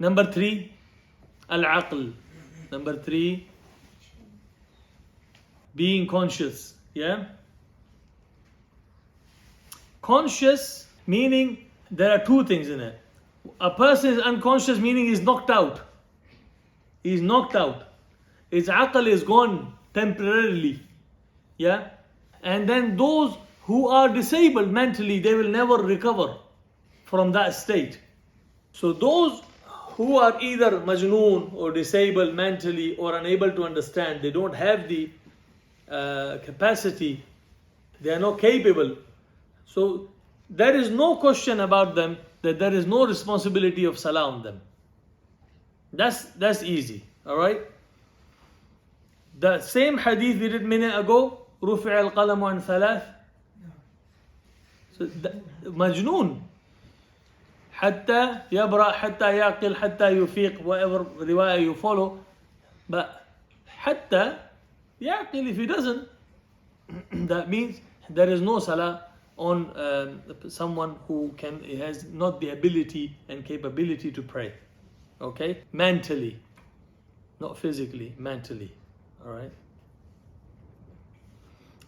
Number 3, al-aql. Number 3, being conscious. Yeah? Conscious meaning there are two things in it. A person is unconscious meaning he's knocked out. He's knocked out. His aql is gone temporarily. Yeah? And then those who are disabled mentally, they will never recover from that state. So those who are either majnoon or disabled mentally or unable to understand, they don't have the capacity, they are not capable. So there is no question about them that there is no responsibility of salah on them. That's easy, all right? The same hadith we did a minute ago, رُفِعَ الْقَلَمُ عَنْ ثَلَاثٍ. So majnoon, حتى يبرأ, حتى يعقل, حتى يفيق, whatever riwayah you follow. But حتى يعقل, if he doesn't, that means there is no salah on someone who has not the ability and capability to pray. Okay? Mentally. Not physically, mentally. Alright?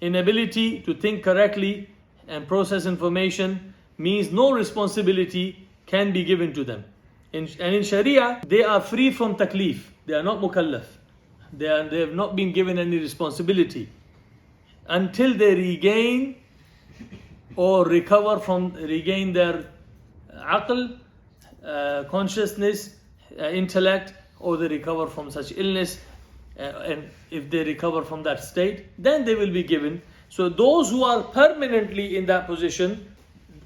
Inability to think correctly and process information means no responsibility can be given to them. And in Sharia, they are free from taklif. They are not mukallaf. They have not been given any responsibility until they regain or regain their aql, consciousness, intellect, or they recover from such illness. And if they recover from that state, then they will be given. So those who are permanently in that position,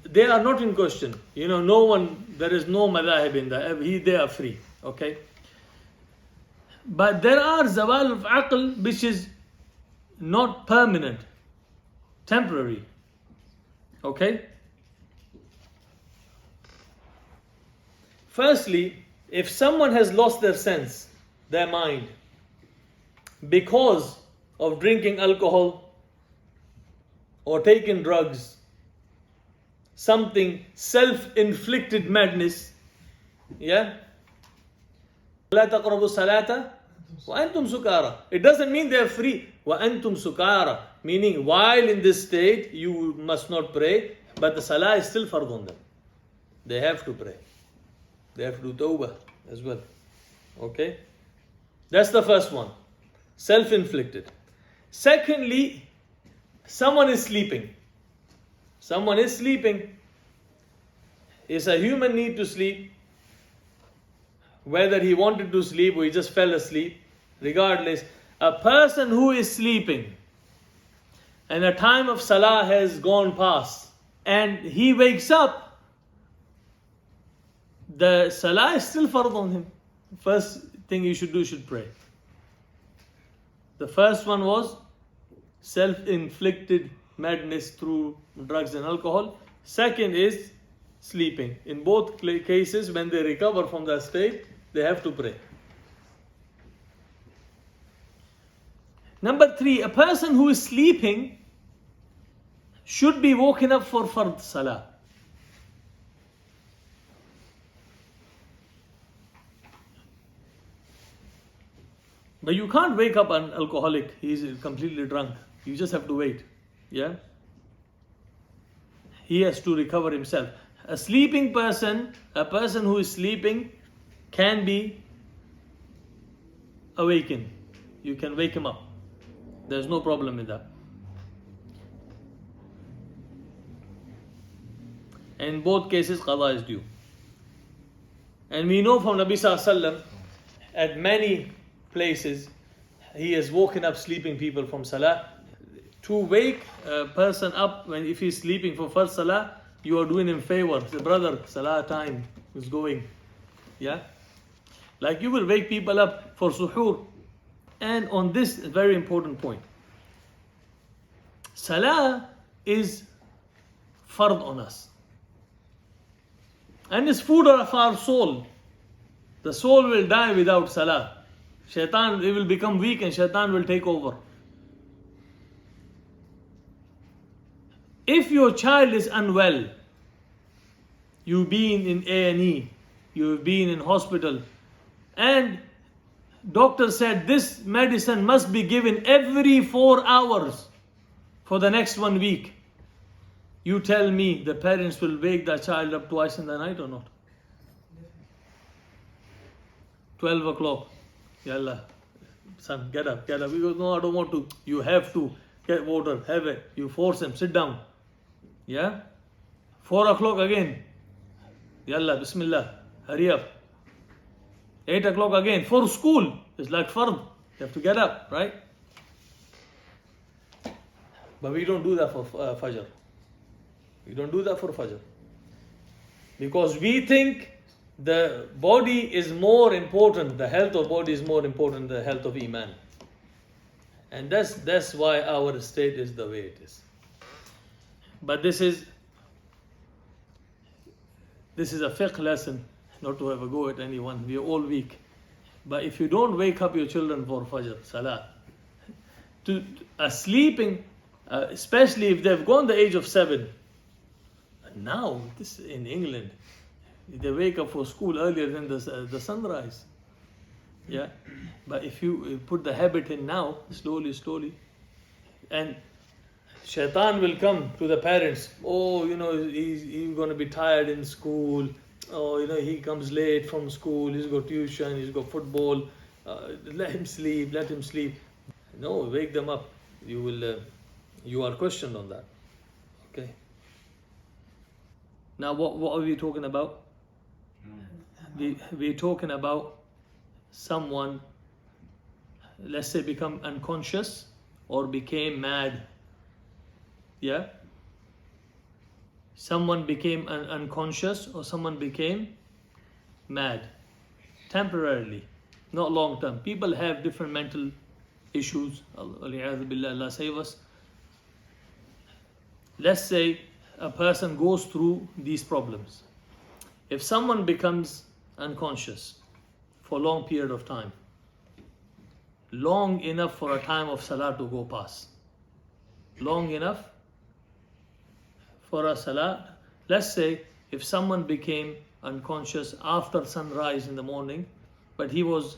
they are not in question. No one, there is no madhahib in that. They are free. Okay? But there are zawal of aql which is not permanent, temporary. Okay? Firstly, if someone has lost their sense, their mind, because of drinking alcohol or taking drugs, something self-inflicted madness, yeah? لا تقربوا الصلاة وأنتم سكارى. It doesn't mean they are free. وأنتم سكارى, meaning while in this state you must not pray, but the salah is still fard on them. They have to pray. They have to do tawbah as well. Okay? That's the first one. Self-inflicted. Secondly, someone is sleeping. Someone is sleeping. It's a human need to sleep. Whether he wanted to sleep or he just fell asleep, regardless, a person who is sleeping and a time of salah has gone past and he wakes up, the salah is still fard on him. First thing you should do, you should pray. The first one was self-inflicted madness through drugs and alcohol. Second is sleeping. In both cases, when they recover from that state, they have to pray. Number 3, a person who is sleeping should be woken up for fard salah. But you can't wake up an alcoholic, he's completely drunk. You just have to wait. Yeah? He has to recover himself. A sleeping person, a person who is sleeping, can be awakened. You can wake him up. There's no problem with that. And in both cases, qada is due. And we know from Nabi Sallallahu Alaihi Wasallam, at many places, he has woken up sleeping people from salah. To wake a person up if he's sleeping for first salah, you are doing him favor. Say, brother, salah time is going. Yeah? Like you will wake people up for suhoor. And on this very important point, salah is fard on us. And it's food of our soul. The soul will die without salah. Shaitan, it will become weak and shaitan will take over. If your child is unwell, you being in A&E, you've been in hospital, and doctor said this medicine must be given every 4 hours for the next 1 week. You tell me the parents will wake the child up twice in the night or not? 12 o'clock. Yalla, son, get up, get up. He goes, no, I don't want to. You have to. Get water, have it. You force him, sit down. Yeah? 4 o'clock again. Yalla, bismillah, hurry up. 8 o'clock again. For school, it's like fard. You have to get up, right? But we don't do that for Fajr. We don't do that for Fajr. Because we think the body is more important, the health of body is more important than the health of Iman. And that's why our state is the way it is. But this is a fiqh lesson, not to have a go at anyone. We are all weak. But if you don't wake up your children for Fajr, Salah, sleeping, especially if they've gone the age of 7, now this in England, they wake up for school earlier than the sunrise. Yeah, but if you put the habit in now, slowly, and Shaitan will come to the parents. Oh, he's going to be tired in school. Oh, he comes late from school. He's got tuition. He's got football. Let him sleep. No, wake them up. You are questioned on that. Okay. Now, what are we talking about? We're talking about someone, let's say, become unconscious or became mad. Yeah? Someone became unconscious or someone became mad. Temporarily, not long term. People have different mental issues. Allah save us. Let's say a person goes through these problems. If someone becomes unconscious for a long period of time, long enough for a time of Salah to go past, long enough for a Salah, let's say if someone became unconscious after sunrise in the morning, but he was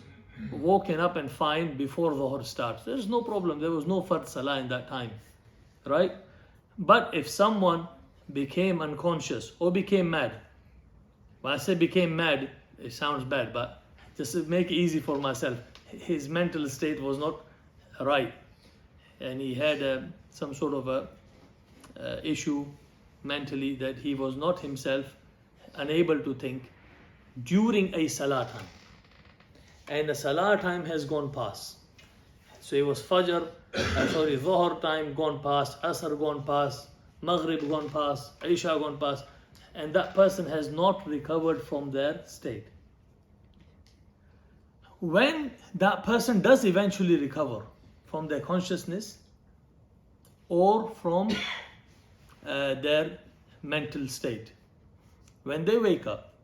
woken up and fine before Dhuhr starts, there's no problem, there was no Fard Salah in that time, right? But if someone became unconscious or became mad, when I say became mad, it sounds bad, but just to make it easy for myself, his mental state was not right, and he had some sort of a issue mentally that he was not himself, unable to think during a Salah time, and the Salah time has gone past. So it was Dhuhr time gone past, Asr gone past, Maghrib gone past, Isha gone past, and that person has not recovered from their state. When that person does eventually recover from their consciousness or from their mental state, when they wake up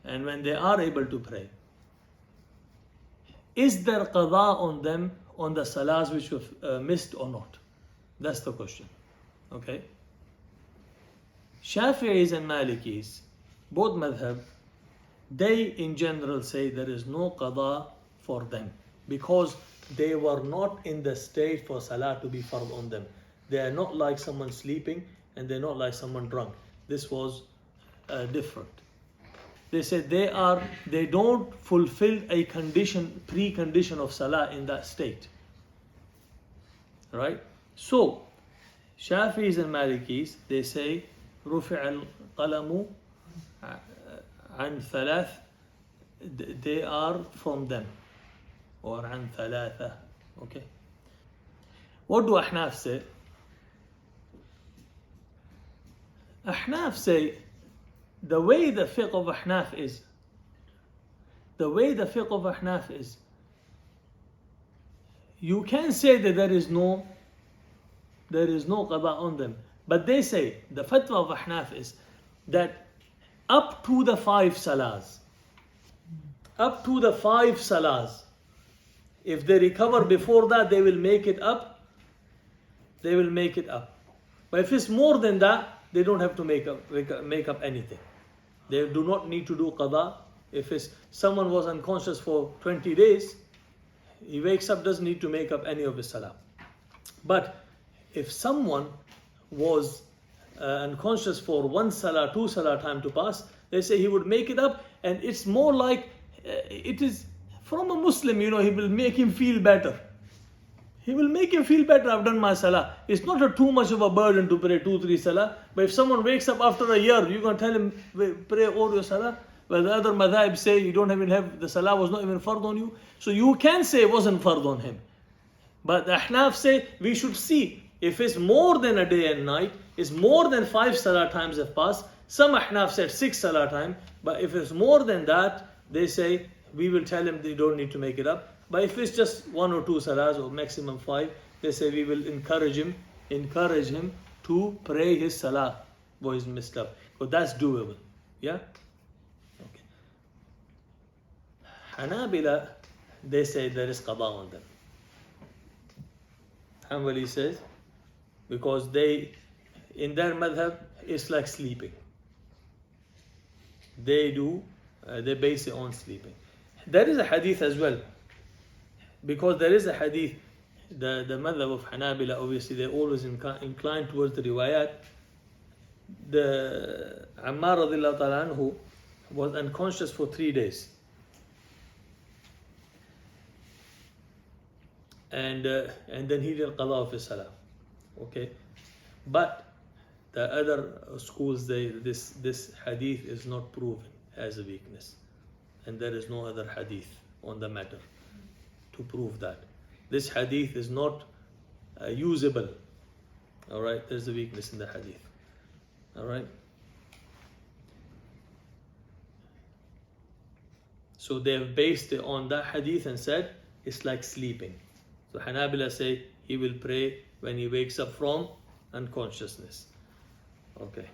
and when they are able to pray, is there qada on them on the salahs which were missed or not? That's the question. Okay. Shafi'is and Malikis, both madhab, they in general say there is no qada for them because they were not in the state for salah to be fard on them. They are not like someone sleeping and they're not like someone drunk. This was different. They said they don't fulfill a precondition of salah in that state. Right? So, Shafi'is and Malikis, they say, رُفِعَ الْقَلَمُ عَنْ ثَلَاث, they are from them, or عَنْ ثَلَاثَ. Okay. What do Ahnaf say? Ahnaf say, the way the fiqh of Ahnaf is, you can say that there is no qada on them. But they say, the fatwa of Ahnaf is that up to the 5 salahs, if they recover before that, they will make it up. But if it's more than that, they don't have to make up anything. they do not need to do qada. If someone was unconscious for 20 days, he wakes up, doesn't need to make up any of his salah. But if someone was unconscious for 1 salah, 2 salah time to pass, they say he would make it up, and it's more like it is from a Muslim, he will make him feel better. He will make him feel better, I've done my salah. It's not too much of a burden to pray 2-3 salah. But if someone wakes up after a year, you're going to tell him, pray all your salah. But the other madhab say you don't even have, the salah was not even fard on you. So you can say it wasn't fard on him. But the Ahnaf say we should see if it's more than a day and night, it's more than 5 salah times have passed. Some Ahnaf said 6 salah time. But if it's more than that, they say we will tell him they don't need to make it up. But if it's just 1 or 2 salahs or maximum 5, they say we will encourage him to pray his salah what is messed up. So that's doable. Yeah? Okay. Hanabila, they say there is qada on them. Hanbali says, because they, in their madhab, it's like sleeping. They base it on sleeping. There is a hadith as well. Because there is a hadith, the madhab of Hanabila, obviously they always incline towards the riwayat. The Ammar radiallahu ta'ala anhu was unconscious for 3 days. And then he did qada of his salah. Okay? But the other schools, this hadith is not proven as a weakness. And there is no other hadith on the matter to prove that. This hadith is not usable. Alright, there's a weakness in the hadith. Alright. So they have based it on that hadith and said it's like sleeping. So Hanabila say he will pray when he wakes up from unconsciousness. Okay.